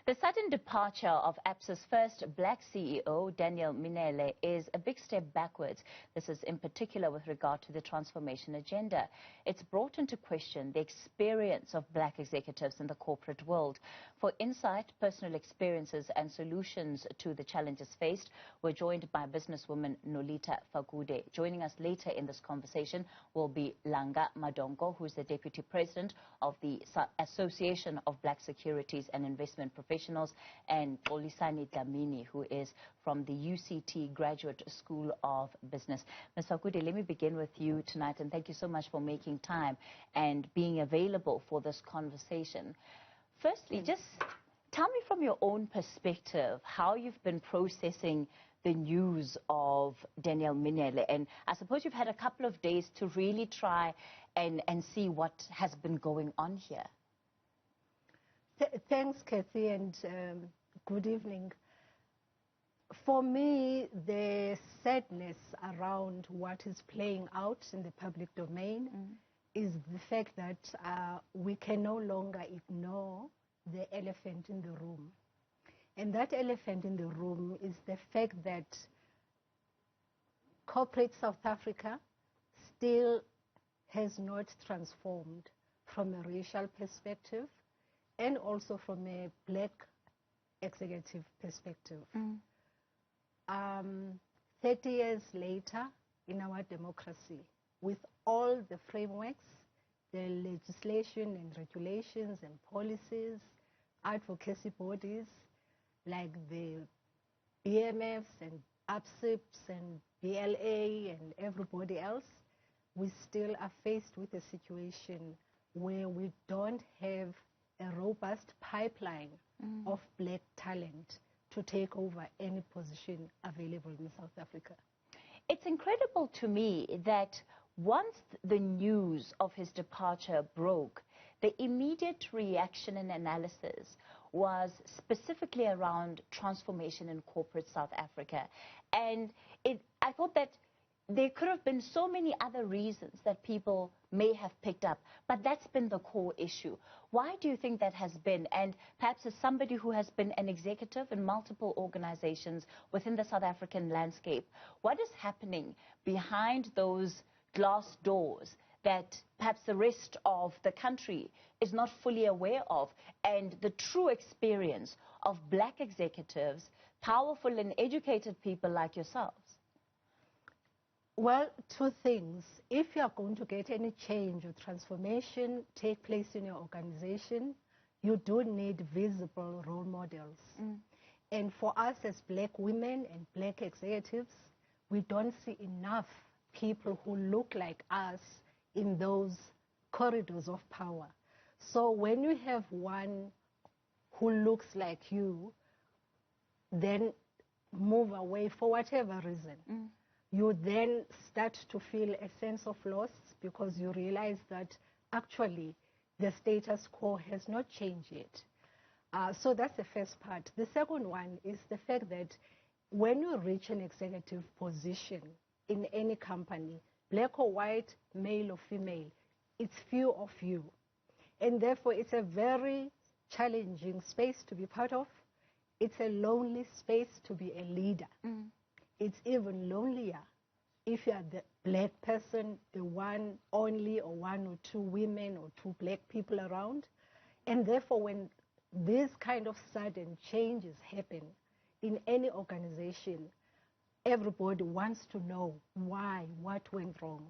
The sudden departure of Absa's first black CEO, Daniel Minelli, is a big step backwards. This is in particular with regard to the transformation agenda. It's brought into question the experience of black executives in the corporate world. For insight, personal experiences and solutions to the challenges faced, we're joined by businesswoman Nolitha Fakude. Joining us later in this conversation will be Langa Madongo, who is the Deputy President of the Association of Black Securities and Investment Professionals, and Olisani Dlamini, who is from the UCT Graduate School of Business. Ms. Fakude, let me begin with you tonight, and thank you so much for making time and being available for this conversation. Firstly, just tell me from your own perspective how you've been processing the news of Daniel Minelli, and I suppose you've had a couple of days to really try and see what has been going on here. Thanks, Kathy, and good evening. For me, the sadness around what is playing out in the public domain is the fact that we can no longer ignore the elephant in the room. And that elephant in the room is the fact that corporate South Africa still has not transformed from a racial perspective and also from a black executive perspective. 30 years later in our democracy, with all the frameworks, the legislation and regulations and policies, advocacy bodies like the BMFs and ABSIPs and BLA and everybody else, we still are faced with a situation where we don't have a robust pipeline of black talent to take over any position available in South Africa. It's incredible to me that once the news of his departure broke, the immediate reaction and analysis was specifically around transformation in corporate South Africa. And I thought that there could have been so many other reasons that people may have picked up, but that's been the core issue. Why do you think that has been? And perhaps as somebody who has been an executive in multiple organizations within the South African landscape, what is happening behind those glass doors that perhaps the rest of the country is not fully aware of, and the true experience of black executives, powerful and educated people like yourselves? Well, two things. If you are going to get any change or transformation take place in your organization, you do need visible role models. And for us as black women and black executives, we don't see enough people who look like us in those corridors of power. So when you have one who looks like you, then move away for whatever reason. You then start to feel a sense of loss because you realize that actually the status quo has not changed yet. So that's the first part. The second one is the fact that when you reach an executive position in any company, black or white, male or female, it's few of you. And therefore it's a very challenging space to be part of. It's a lonely space to be a leader. It's even lonelier if you are the black person, the one only or one or two women or two black people around. And therefore when these kind of sudden changes happen in any organization, everybody wants to know why, what went wrong.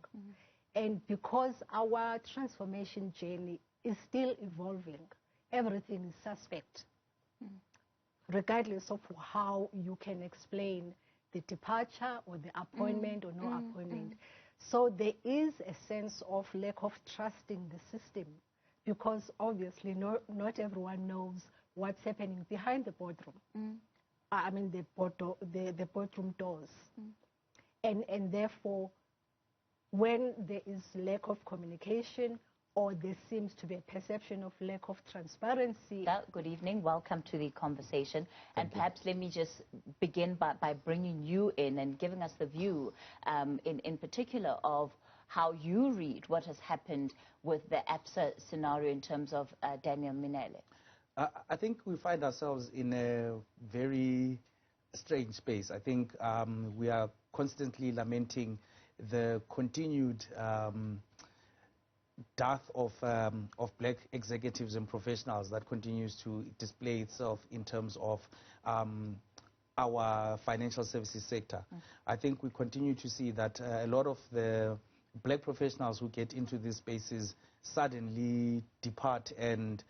And because our transformation journey is still evolving, everything is suspect, regardless of how you can explain the departure or the appointment or no appointment. So there is a sense of lack of trust in the system because obviously not everyone knows what's happening behind the boardroom. I mean the boardroom doors. And therefore, when there is lack of communication or there seems to be a perception of lack of transparency. Good evening, welcome to the conversation. And perhaps let me just begin by bringing you in and giving us the view in particular of how you read what has happened with the Absa scenario in terms of Daniel Minelli. I think we find ourselves in a very strange space. I think we are constantly lamenting the continued dearth of black executives and professionals that continues to display itself in terms of our financial services sector. I think we continue to see that a lot of the black professionals who get into these spaces suddenly depart, and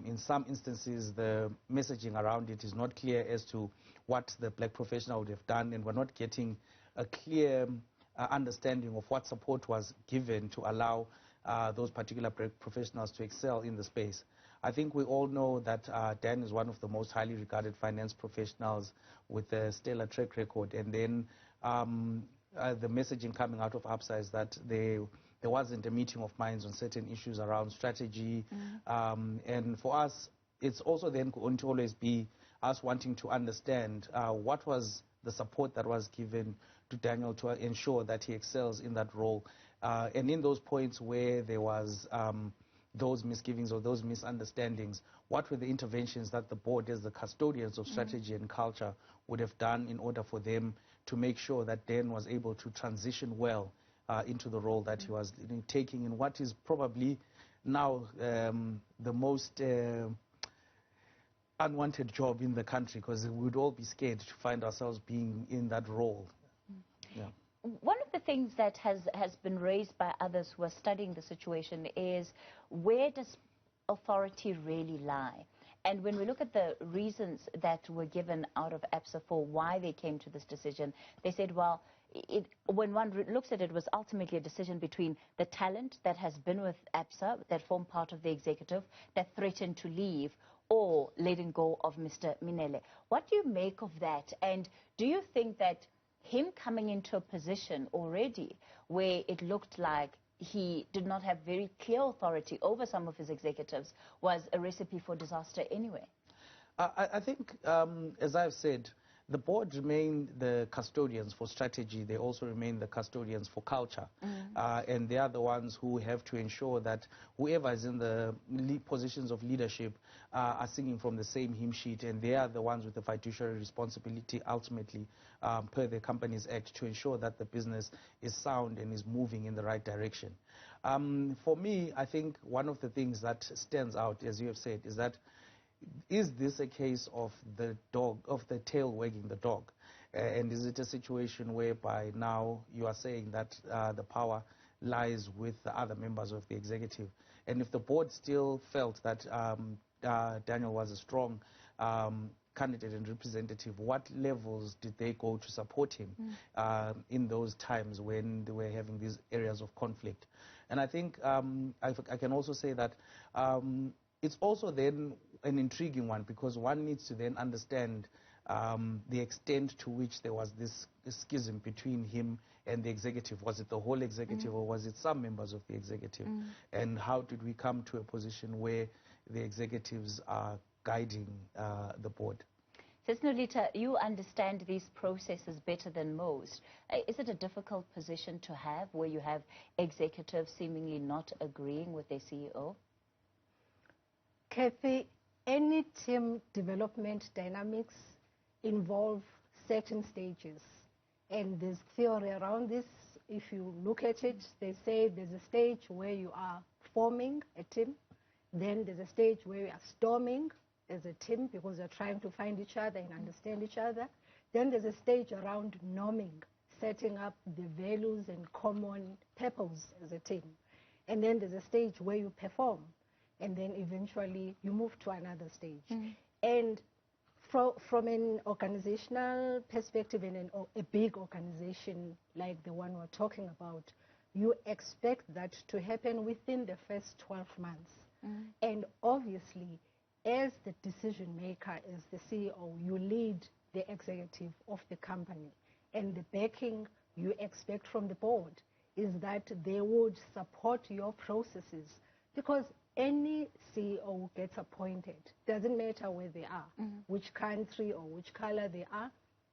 in some instances the messaging around it is not clear as to what the black professional would have done, and we're not getting a clear understanding of what support was given to allow those particular professionals to excel in the space. I think we all know that Dan is one of the most highly regarded finance professionals with a stellar track record, and then the messaging coming out of Absa is that there wasn't a meeting of minds on certain issues around strategy, and for us it's also then going to always be us wanting to understand what was the support that was given to Daniel to ensure that he excels in that role, and in those points where there was those misgivings or those misunderstandings, what were the interventions that the board, as the custodians of strategy and culture, would have done in order for them to make sure that Dan was able to transition well into the role that he was taking in what is probably now the most unwanted job in the country, because we would all be scared to find ourselves being in that role. Yeah. One of the things that has been raised by others who are studying the situation is, where does authority really lie? And when we look at the reasons that were given out of Absa for why they came to this decision, they said, well, when one looks at it, it was ultimately a decision between the talent that has been with Absa, that formed part of the executive, that threatened to leave, or letting go of Mr. Mminele. What do you make of that? And do you think that him coming into a position already where it looked like he did not have very clear authority over some of his executives was a recipe for disaster anyway? I think, as I've said, the board remain the custodians for strategy. They also remain the custodians for culture. And they are the ones who have to ensure that whoever is in the positions of leadership are singing from the same hymn sheet, and they are the ones with the fiduciary responsibility ultimately, per the Companies Act, to ensure that the business is sound and is moving in the right direction. For me, I think one of the things that stands out, as you have said, is that, is this a case of the tail wagging the dog? And is it a situation whereby now you are saying that the power lies with the other members of the executive? And if the board still felt that Daniel was a strong candidate and representative, what levels did they go to support him in those times when they were having these areas of conflict? And I think I can also say that it's also then an intriguing one, because one needs to then understand the extent to which there was this schism between him and the executive. Was it the whole executive, or was it some members of the executive? And how did we come to a position where the executives are guiding the board? Sis Nolitha, you understand these processes better than most. Is it a difficult position to have, where you have executives seemingly not agreeing with their CEO? Kathy, any team development dynamics involve certain stages, and there's theory around this. If you look at it, they say there's a stage where you are forming a team, then there's a stage where you are storming as a team because you're trying to find each other and understand each other. Then there's a stage around norming, setting up the values and common purpose as a team. And then there's a stage where you perform, and then eventually you move to another stage. And from an organizational perspective, in a big organization like the one we're talking about, you expect that to happen within the first 12 months. And obviously, as the decision maker, as the CEO, you lead the executive of the company. And the backing you expect from the board is that they would support your processes, because any CEO gets appointed, doesn't matter where they are, which country or which color they are,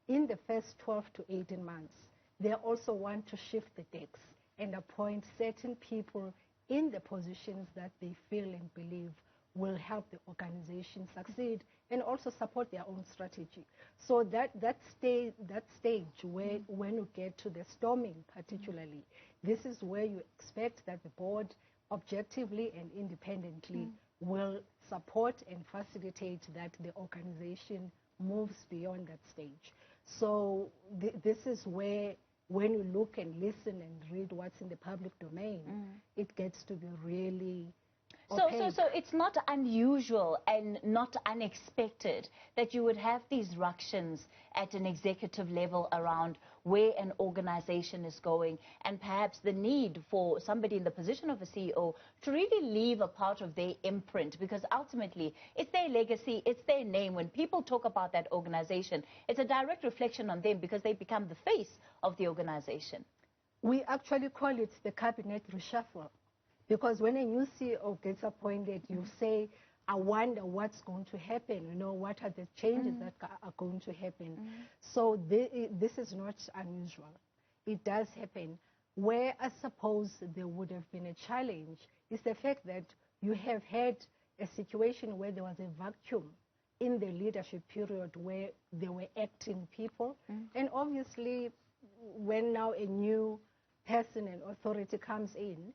in the first 12 to 18 months, they also want to shift the decks and appoint certain people in the positions that they feel and believe will help the organization succeed and also support their own strategy. So that stage where when you get to the storming particularly, this is where you expect that the board objectively and independently will support and facilitate that the organization moves beyond that stage. So this is where, when you look and listen and read what's in the public domain, it gets to be really opaque. So it's not unusual and not unexpected that you would have these ructions at an executive level around where an organization is going, and perhaps the need for somebody in the position of a CEO to really leave a part of their imprint, because ultimately it's their legacy, it's their name. When people talk about that organization, it's a direct reflection on them because they become the face of the organization. We actually call it the cabinet reshuffle, because when a new CEO gets appointed, you say, I wonder what's going to happen, you know, what are the changes that are going to happen. So this is not unusual. It does happen. Where I suppose there would have been a challenge is the fact that you have had a situation where there was a vacuum in the leadership period where there were acting people. And obviously, when now a new person and authority comes in,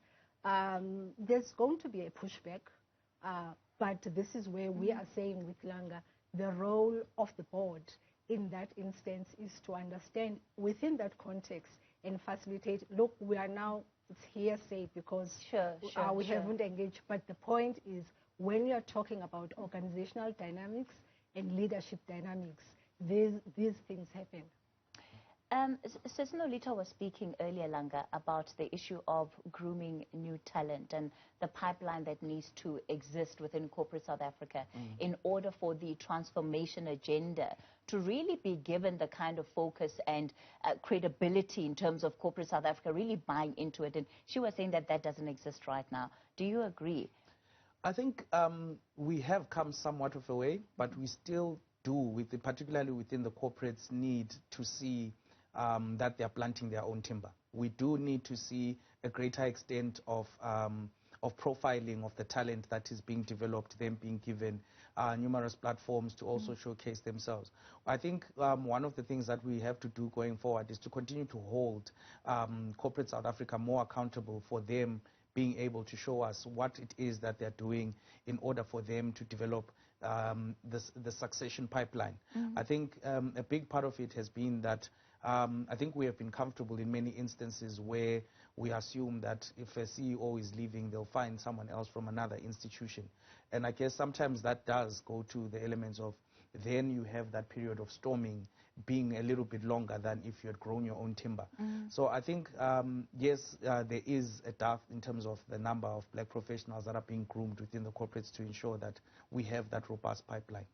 there's going to be a pushback. But this is where we are saying with Langa, the role of the board in that instance is to understand within that context and facilitate. Look, we are now, it's hearsay because we haven't engaged. But the point is, when you're talking about organizational dynamics and leadership dynamics, these things happen. Sis Nolitha was speaking earlier, Langa, about the issue of grooming new talent and the pipeline that needs to exist within corporate South Africa in order for the transformation agenda to really be given the kind of focus and credibility in terms of corporate South Africa really buying into it. And she was saying that that doesn't exist right now. Do you agree? I think we have come somewhat of a way, but we still do, particularly within the corporates, need to see that they are planting their own timber. We do need to see a greater extent of profiling of the talent that is being developed, them being given numerous platforms to also showcase themselves. I think one of the things that we have to do going forward is to continue to hold corporate South Africa more accountable for them being able to show us what it is that they're doing in order for them to develop the succession pipeline. I think a big part of it has been that I think we have been comfortable in many instances where we assume that if a CEO is leaving, they'll find someone else from another institution. And I guess sometimes that does go to the elements of then you have that period of storming being a little bit longer than if you had grown your own timber. So I think, yes, there is a dearth in terms of the number of black professionals that are being groomed within the corporates to ensure that we have that robust pipeline.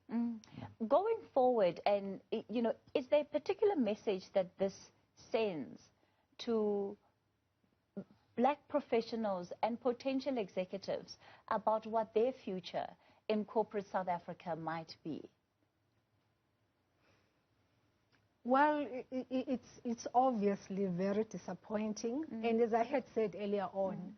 Going forward, and you know, is there a particular message that this sends to black professionals and potential executives about what their future in corporate South Africa might be? Well, it's obviously very disappointing. And as I had said earlier on,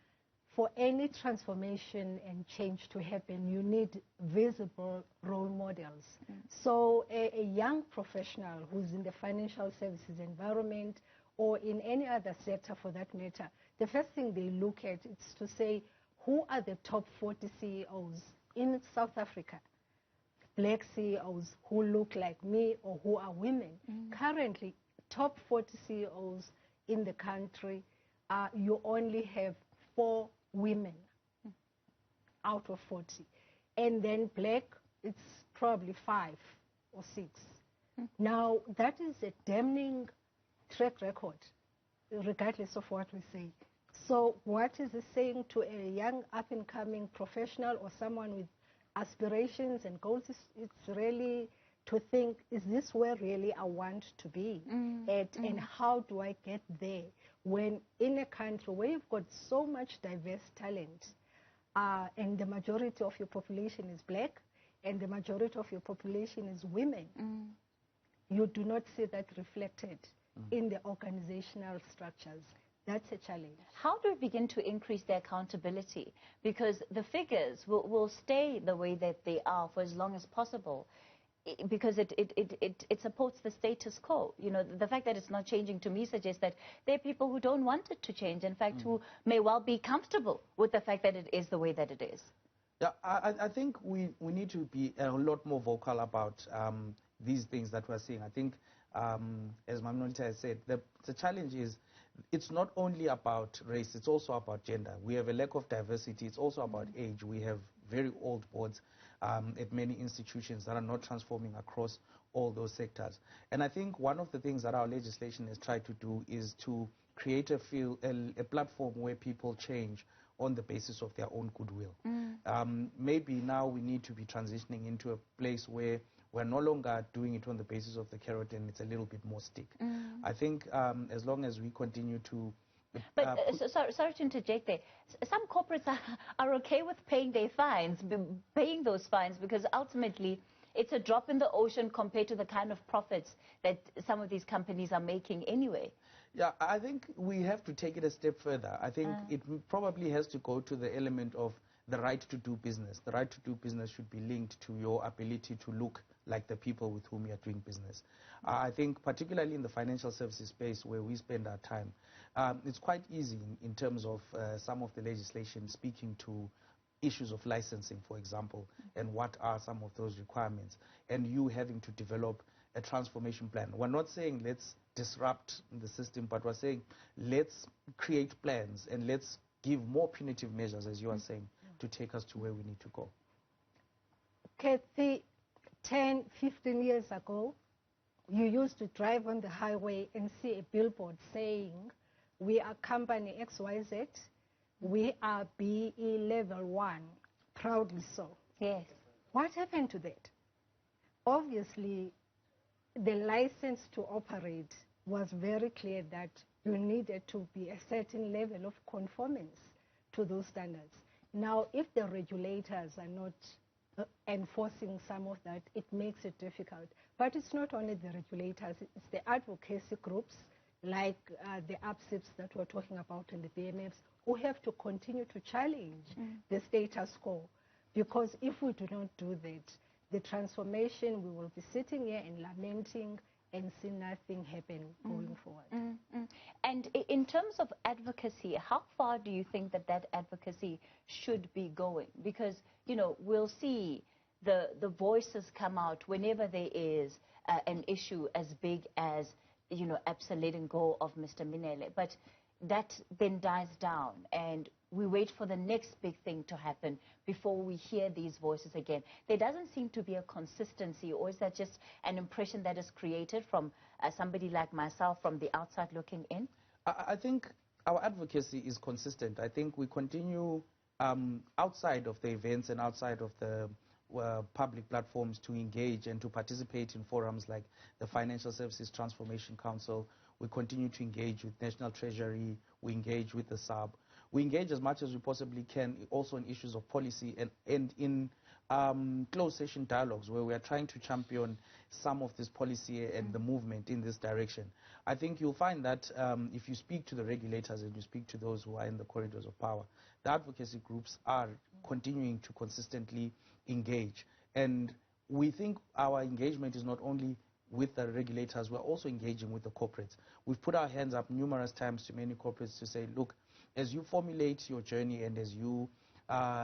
for any transformation and change to happen, you need visible role models. So a young professional who's in the financial services environment or in any other sector for that matter, the first thing they look at is to say, who are the top 40 CEOs in South Africa? Black CEOs who look like me or who are women. Currently, top 40 CEOs in the country, you only have 4 women out of 40. And then black, it's probably 5 or 6. Now, that is a damning track record, regardless of what we say. So what is it saying to a young up-and-coming professional or someone with aspirations and goals? It's really to think, is this where really I want to be at, and how do I get there? When in a country where you've got so much diverse talent, and the majority of your population is black, and the majority of your population is women, you do not see that reflected in the organizational structures. That's a challenge. How do we begin to increase the accountability? Because the figures will stay the way that they are for as long as possible, because it supports the status quo. You know, the fact that it's not changing to me suggests that there are people who don't want it to change, in fact, who may well be comfortable with the fact that it is the way that it is. Yeah, I think we need to be a lot more vocal about these things that we're seeing. I think, as Nolitha has said, the challenge is it's not only about race, it's also about gender. We have a lack of diversity. It's also about age. We have very old boards at many institutions that are not transforming across all those sectors. And I think one of the things that our legislation has tried to do is to create a platform where people change on the basis of their own goodwill. Maybe now we need to be transitioning into a place where we're no longer doing it on the basis of the carrot and it's a little bit more stick. I think as long as we continue to... But sorry to interject there. Some corporates are okay with paying their fines, paying those fines, because ultimately it's a drop in the ocean compared to the kind of profits that some of these companies are making anyway. Yeah, I think we have to take it a step further. I think it probably has to go to the element of the right to do business. The right to do business should be linked to your ability to look like the people with whom you are doing business. I think particularly in the financial services space where we spend our time, it's quite easy in terms of some of the legislation speaking to issues of licensing, for example, and what are some of those requirements, and you having to develop a transformation plan. We're not saying let's disrupt the system, but we're saying let's create plans and let's give more punitive measures, as you are saying, to take us to where we need to go. Kathy, 10, 15 years ago, you used to drive on the highway and see a billboard saying, we are company XYZ, we are BE level 1, proudly so. Yes. What happened to that? Obviously, the license to operate was very clear that you needed to be a certain level of conformance to those standards. Now, if the regulators are not enforcing some of that, it makes it difficult. But it's not only the regulators, it's the advocacy groups like the Absa that we're talking about and the BMFs who have to continue to challenge the status quo. Because if we do not do that, the transformation, we will be sitting here and lamenting and see nothing happen going forward. And in terms of advocacy, how far do you think that that advocacy should be going? Because, you know, we'll see the voices come out whenever there is an issue as big as, you know, Absa letting go of Mr. Mminele. But that then dies down and we wait for the next big thing to happen before we hear these voices again. There doesn't seem to be a consistency, or is that just an impression that is created from somebody like myself from the outside looking in? I think our advocacy is consistent. I think we continue outside of the events and outside of the public platforms to engage and to participate in forums like the Financial Services Transformation Council. We continue to engage with National Treasury. We engage with the SAB. We engage as much as we possibly can also in issues of policy and in closed session dialogues where we are trying to champion some of this policy and the movement in this direction. I think you'll find that if you speak to the regulators and you speak to those who are in the corridors of power, the advocacy groups are continuing to consistently engage. And we think our engagement is not only with the regulators, we're also engaging with the corporates. We've put our hands up numerous times to many corporates to say, look, as you formulate your journey and as you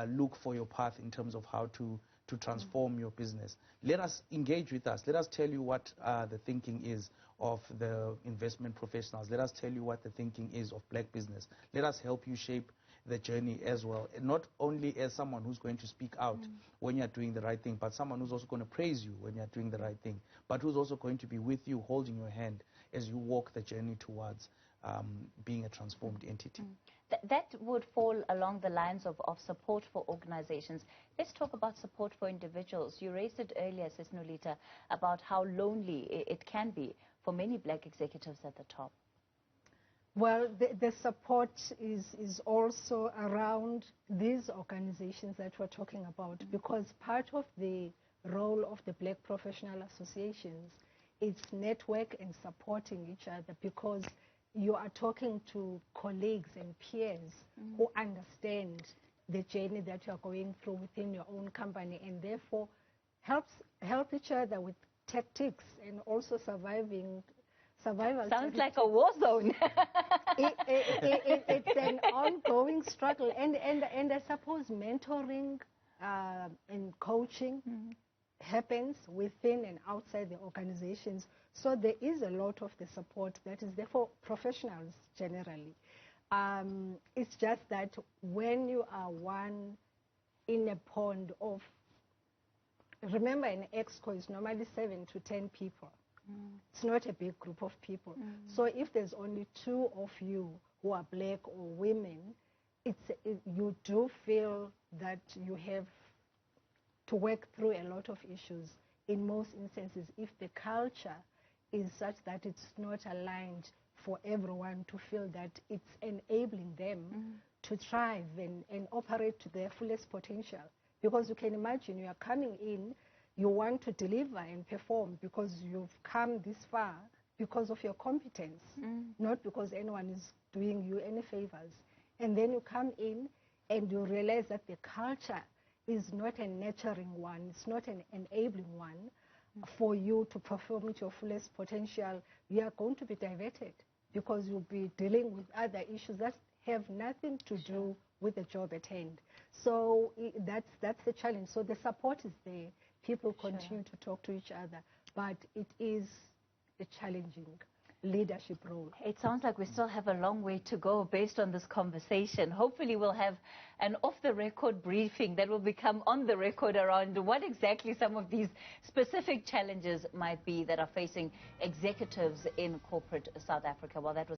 look for your path in terms of how to transform your business, let us engage with us. Let us tell you what the thinking is of the investment professionals. Let us tell you what the thinking is of black business. Let us help you shape the journey as well, and not only as someone who's going to speak out when you're doing the right thing, but someone who's also going to praise you when you're doing the right thing, but who's also going to be with you, holding your hand as you walk the journey towards being a transformed entity. That would fall along the lines of support for organizations. Let's talk about support for individuals. You raised it earlier, Sis Nolitha, about how lonely it can be for many black executives at the top. Well, the support is also around these organizations that we're talking about, because part of the role of the black professional associations is network and supporting each other, because you are talking to colleagues and peers who understand the journey that you are going through within your own company, and therefore help each other with tactics and also survival. Sounds like a war zone. It's an ongoing struggle, and I suppose mentoring and coaching happens within and outside the organizations. So there is a lot of the support that is there for professionals generally. It's just that when you are one in a pond of, remember, an exco is normally 7 to 10 people. It's not a big group of people. So if there's only 2 of you who are black or women, you do feel that you have to work through a lot of issues. In most instances, if the culture is such that it's not aligned for everyone to feel that it's enabling them to thrive and operate to their fullest potential. Because you can imagine you are coming in, you want to deliver and perform because you've come this far because of your competence, not because anyone is doing you any favors. And then you come in and you realize that the culture is not a nurturing one, it's not an enabling one for you to perform at your fullest potential. You are going to be diverted because you'll be dealing with other issues that have nothing to do with the job at hand. So that's the challenge. So the support is there. People continue to talk to each other, but it is a challenging leadership role. It sounds like we still have a long way to go based on this conversation. Hopefully we'll have an off-the-record briefing that will become on the record around what exactly some of these specific challenges might be that are facing executives in corporate South Africa. Well, that was